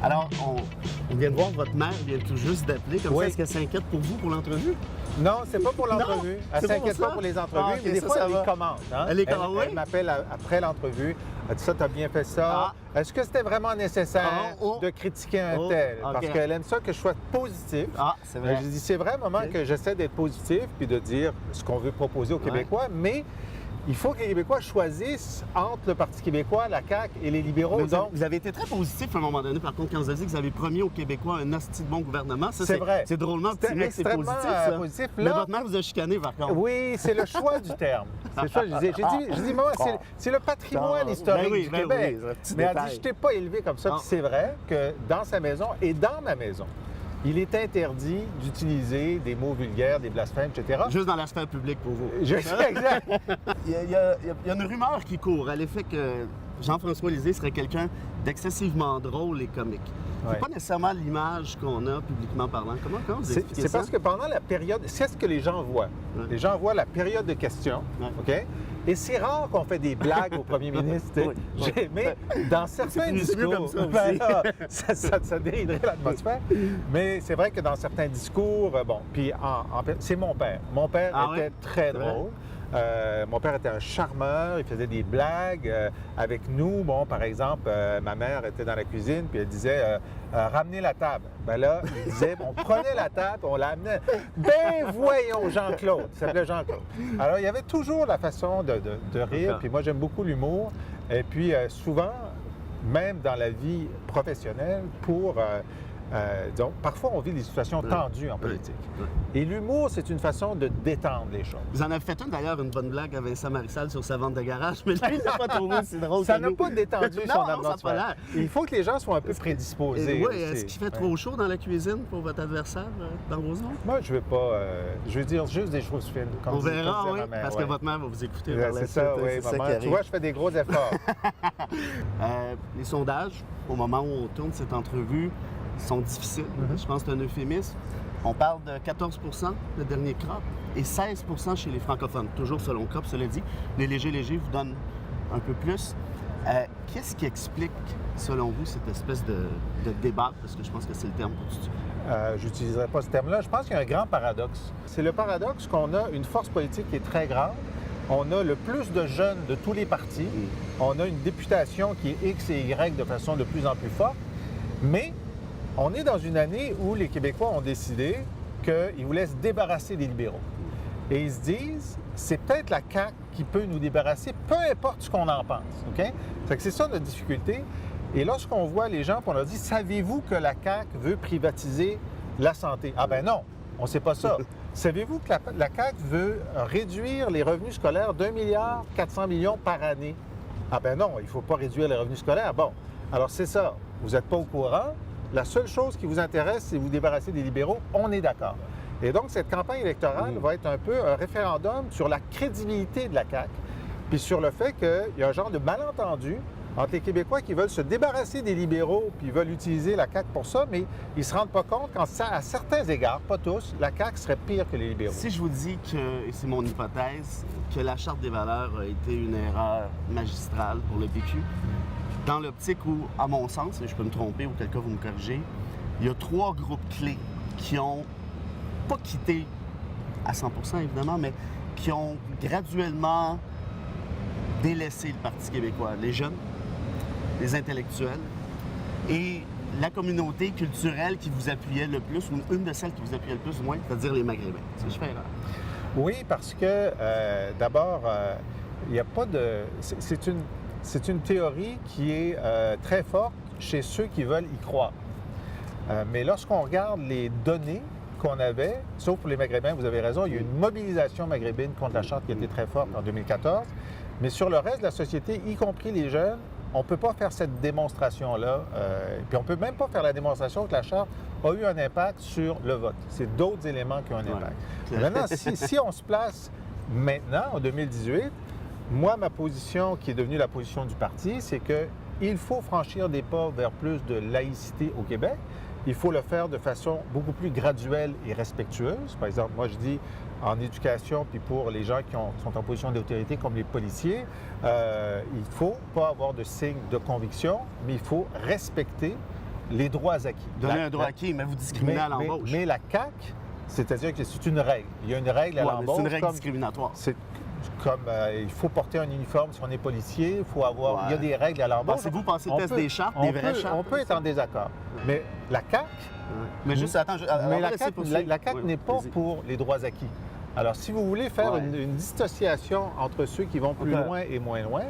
Alors, on vient de voir votre mère vient tout juste d'appeler. Comme ça, est-ce qu'elle s'inquiète pour vous pour l'entrevue? Non, c'est pas pour l'entrevue. Elle c'est s'inquiète pas pas pour les entrevues, mais des fois, elle les commande. Hein? Elle m'appelle après l'entrevue. Elle dit ça, t'as bien fait ça. Est-ce que c'était vraiment nécessaire de critiquer un tel? Parce qu'elle aime ça que je sois positif. C'est vrai. Je dis, c'est vrai, maman, que j'essaie d'être positif puis de dire ce qu'on veut proposer aux Québécois, mais il faut que les Québécois choisissent entre le Parti québécois, la CAQ et les libéraux. Vous avez été très positif à un moment donné, par contre, quand vous avez dit que vous avez promis aux Québécois un hostie de bon gouvernement. Ça, c'est vrai. C'est drôlement optimiste et positif. Mais votre mère vous a chicané, par contre. Oui, c'est le choix du terme. C'est le choix. J'ai dit, maman, c'est le patrimoine historique du Québec. Mais elle dit, je t'ai pas élevé comme ça. Puis c'est vrai que dans sa maison et dans ma maison, il est interdit d'utiliser des mots vulgaires, des blasphèmes, etc. Juste dans la sphère publique pour vous. Exact. Il y a une rumeur qui court à l'effet que Jean-François Lisée serait quelqu'un d'excessivement drôle et comique. C'est pas nécessairement l'image qu'on a publiquement parlant. Comment vous expliquez ça? C'est parce que pendant la période, c'est ce que les gens voient. Les gens voient la période de questions, OK? Et c'est rare qu'on fait des blagues au premier ministre. Mais dans certains discours, ça dériderait l'atmosphère. Mais c'est vrai que dans certains discours, puis c'est mon père. Mon père était très drôle. Mon père était un charmeur, il faisait des blagues avec nous. Bon, par exemple, ma mère était dans la cuisine, puis elle disait ramenez la table. Ben là, il disait, on prenait la table, on la amenait. Ben voyons, Jean-Claude. Il s'appelait Jean-Claude. Alors, il y avait toujours la façon de rire, puis moi, j'aime beaucoup l'humour. Et puis, souvent, même dans la vie professionnelle, donc, parfois, on vit des situations tendues en politique. Et l'humour, c'est une façon de détendre les choses. Vous en avez fait d'ailleurs, une bonne blague à Vincent Marissal sur sa vente de garage, mais lui, il n'a pas trouvé aussi drôle. Ça n'a pas détendu son atmosphère. Il faut que les gens soient un peu prédisposés. Oui, est-ce qu'il fait trop chaud dans la cuisine pour votre adversaire dans vos zones? Moi, je ne veux pas. Je veux dire juste des choses fines. On verra, oui, parce que votre mère va vous écouter. C'est ça, oui, maman. Tu vois, je fais des gros efforts. Les sondages, au moment où on tourne cette entrevue, sont difficiles. Je pense que c'est un euphémisme. On parle de 14 le dernier CROP et 16 chez les francophones. Toujours selon CROP, cela dit. Les légers vous donnent un peu plus. Qu'est-ce qui explique, selon vous, cette espèce de débat? Parce que je pense que c'est le terme pour tout ça. Je n'utiliserai pas ce terme-là. Je pense qu'il y a un grand paradoxe. C'est le paradoxe qu'on a une force politique qui est très grande. On a le plus de jeunes de tous les partis. On a une députation qui est X et Y de façon de plus en plus forte. Mais on est dans une année où les Québécois ont décidé qu'ils voulaient se débarrasser des libéraux. Et ils se disent, c'est peut-être la CAQ qui peut nous débarrasser, peu importe ce qu'on en pense. OK? C'est ça notre difficulté. Et lorsqu'on voit les gens, on leur dit, savez-vous que la CAQ veut privatiser la santé? Ah ben non, on ne sait pas ça. Savez-vous que la CAQ veut réduire les revenus scolaires d'1,4 milliard par année? Ah ben non, il ne faut pas réduire les revenus scolaires. Bon, alors c'est ça. Vous n'êtes pas au courant. La seule chose qui vous intéresse, c'est vous débarrasser des libéraux. On est d'accord. Et donc, cette campagne électorale va être un peu un référendum sur la crédibilité de la CAQ, puis sur le fait qu'il y a un genre de malentendu entre les Québécois qui veulent se débarrasser des libéraux puis veulent utiliser la CAQ pour ça, mais ils ne se rendent pas compte qu'à certains égards, pas tous, la CAQ serait pire que les libéraux. Si je vous dis que, et c'est mon hypothèse, que la Charte des valeurs a été une erreur magistrale pour le PQ, dans l'optique où, à mon sens, et je peux me tromper ou quelqu'un vous me corrigez, il y a 3 groupes clés qui ont pas quitté à 100 évidemment, mais qui ont graduellement délaissé le Parti québécois. Les jeunes, les intellectuels et la communauté culturelle qui vous appuyait le plus, ou une de celles qui vous appuyait le plus, au moins, c'est-à-dire les Maghrébins. Si je fais erreur. Oui, parce que, d'abord, il n'y a pas de... C'est une théorie qui est très forte chez ceux qui veulent y croire. Mais lorsqu'on regarde les données qu'on avait, sauf pour les Maghrébins, vous avez raison, il y a eu une mobilisation maghrébine contre la Charte qui a été très forte en 2014. Mais sur le reste de la société, y compris les jeunes, on ne peut pas faire cette démonstration-là. Puis on ne peut même pas faire la démonstration que la Charte a eu un impact sur le vote. C'est d'autres éléments qui ont un impact. Maintenant, si on se place maintenant, en 2018, moi, ma position, qui est devenue la position du parti, c'est qu'il faut franchir des pas vers plus de laïcité au Québec. Il faut le faire de façon beaucoup plus graduelle et respectueuse. Par exemple, moi, je dis en éducation, puis pour les gens qui sont en position d'autorité, comme les policiers, il ne faut pas avoir de signe de conviction, mais il faut respecter les droits acquis. Donner un droit acquis, mais vous discriminez à l'embauche. Mais la CAQ, c'est-à-dire que c'est une règle. Il y a une règle à l'embauche. C'est une règle discriminatoire. C'est comme il faut porter un uniforme si on est policier, il faut avoir. Il y a des règles à l'embauche. Pensez-vous passer le test des chartes, des vraies chartes? On peut être en désaccord. Mais la CAQ. Mais juste, attends, la CAQ n'est pas pour les droits acquis. Alors, si vous voulez faire une dissociation entre ceux qui vont plus loin et moins loin,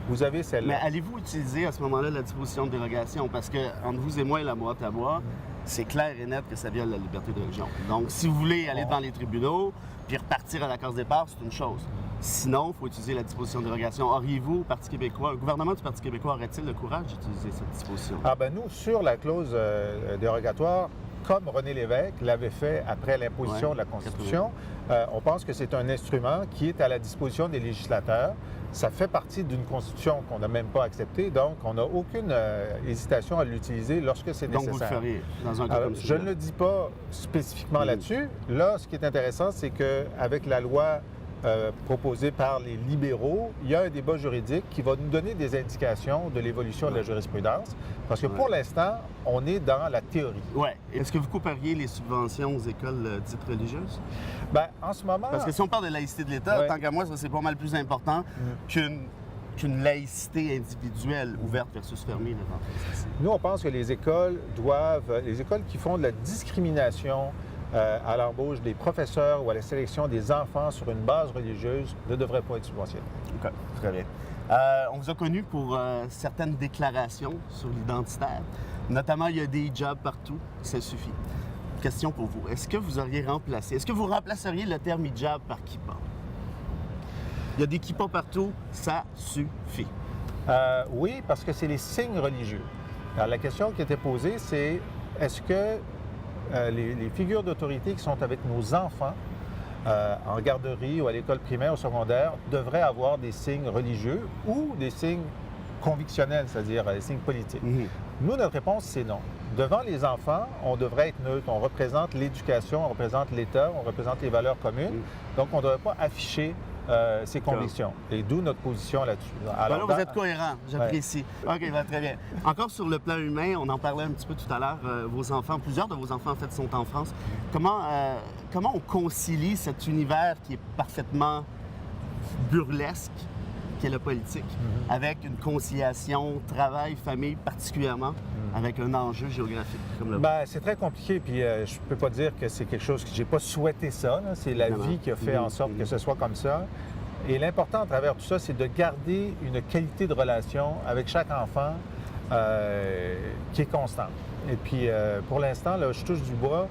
vous avez celle-là. Mais allez-vous utiliser à ce moment-là la disposition de dérogation? Parce que entre vous et moi et la boîte à bois, c'est clair et net que ça viole la liberté de religion. Donc, si vous voulez aller devant les tribunaux puis repartir à la case départ, c'est une chose. Sinon, il faut utiliser la disposition de dérogation. Auriez-vous, Parti québécois, le gouvernement du Parti québécois aurait-il le courage d'utiliser cette disposition? Ah ben nous, sur la clause dérogatoire, comme René Lévesque l'avait fait après l'imposition de la Constitution, on pense que c'est un instrument qui est à la disposition des législateurs. Ça fait partie d'une Constitution qu'on n'a même pas acceptée, donc on n'a aucune hésitation à l'utiliser lorsque c'est nécessaire. Donc vous le feriez dans un cas comme je ne le dis pas spécifiquement là-dessus. Là, ce qui est intéressant, c'est qu'avec la loi proposée par les libéraux, il y a un débat juridique qui va nous donner des indications de l'évolution de la jurisprudence, parce que pour l'instant, on est dans la théorie. Oui. Est-ce que vous couperiez les subventions aux écoles dites religieuses? Bien, en ce moment... Parce que si on parle de laïcité de l'État, tant qu'à moi, ça, c'est pas mal plus important qu'une laïcité individuelle ouverte versus fermée. Nous, on pense que les écoles qui font de la discrimination à l'embauche des professeurs ou à la sélection des enfants sur une base religieuse ne devraient pas être subventionnés. OK, très bien. On vous a connu pour certaines déclarations sur l'identitaire. Notamment, il y a des hijabs partout. Ça suffit. Question pour vous. Est-ce que vous remplaceriez le terme hijab par kippa? Il y a des kippas partout. Ça suffit. Oui, parce que c'est les signes religieux. Alors, la question qui était posée, c'est est-ce que les figures d'autorité qui sont avec nos enfants en garderie ou à l'école primaire ou secondaire devraient avoir des signes religieux ou des signes convictionnels, c'est-à-dire des signes politiques. Nous, notre réponse, c'est non. Devant les enfants, on devrait être neutre. On représente l'éducation, on représente l'État, on représente les valeurs communes. Donc, on ne devrait pas afficher ses convictions. Et d'où notre position là-dessus. Alors, vous êtes cohérent, j'apprécie. OK, très bien. Encore sur le plan humain, on en parlait un petit peu tout à l'heure, vos enfants, plusieurs de vos enfants, en fait, sont en France. Comment on concilie cet univers qui est parfaitement burlesque, qui est la politique, avec une conciliation travail-famille, particulièrement avec un enjeu géographique comme le vôtre? C'est très compliqué, puis je ne peux pas dire que c'est quelque chose que j'ai pas souhaité ça. C'est la vie qui a fait en sorte que ce soit comme ça. Et l'important à travers tout ça, c'est de garder une qualité de relation avec chaque enfant qui est constante. Et puis, pour l'instant, là, je touche du bois.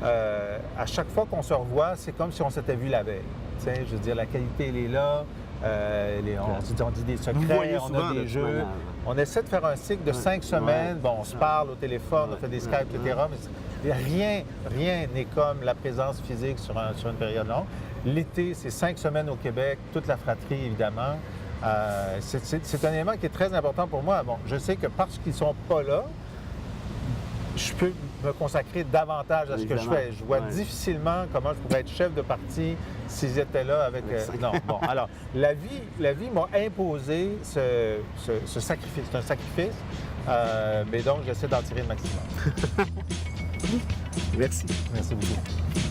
À chaque fois qu'on se revoit, c'est comme si on s'était vu la veille. T'sais, je veux dire, la qualité, elle est là. On dit des secrets, on a des jeux. On essaie de faire un cycle de 5 semaines. Bon, on se parle au téléphone, on fait des Skype, etc. Mais rien n'est comme la présence physique sur une période longue. L'été, c'est 5 semaines au Québec, toute la fratrie, évidemment. C'est un élément qui est très important pour moi. Bon, je sais que parce qu'ils ne sont pas là, je peux me consacrer davantage à ce que je fais. Je vois difficilement comment je pourrais être chef de parti s'ils étaient là avec... non, bon, alors, la vie m'a imposé ce sacrifice. C'est un sacrifice, mais donc j'essaie d'en tirer le maximum. Merci. Merci beaucoup.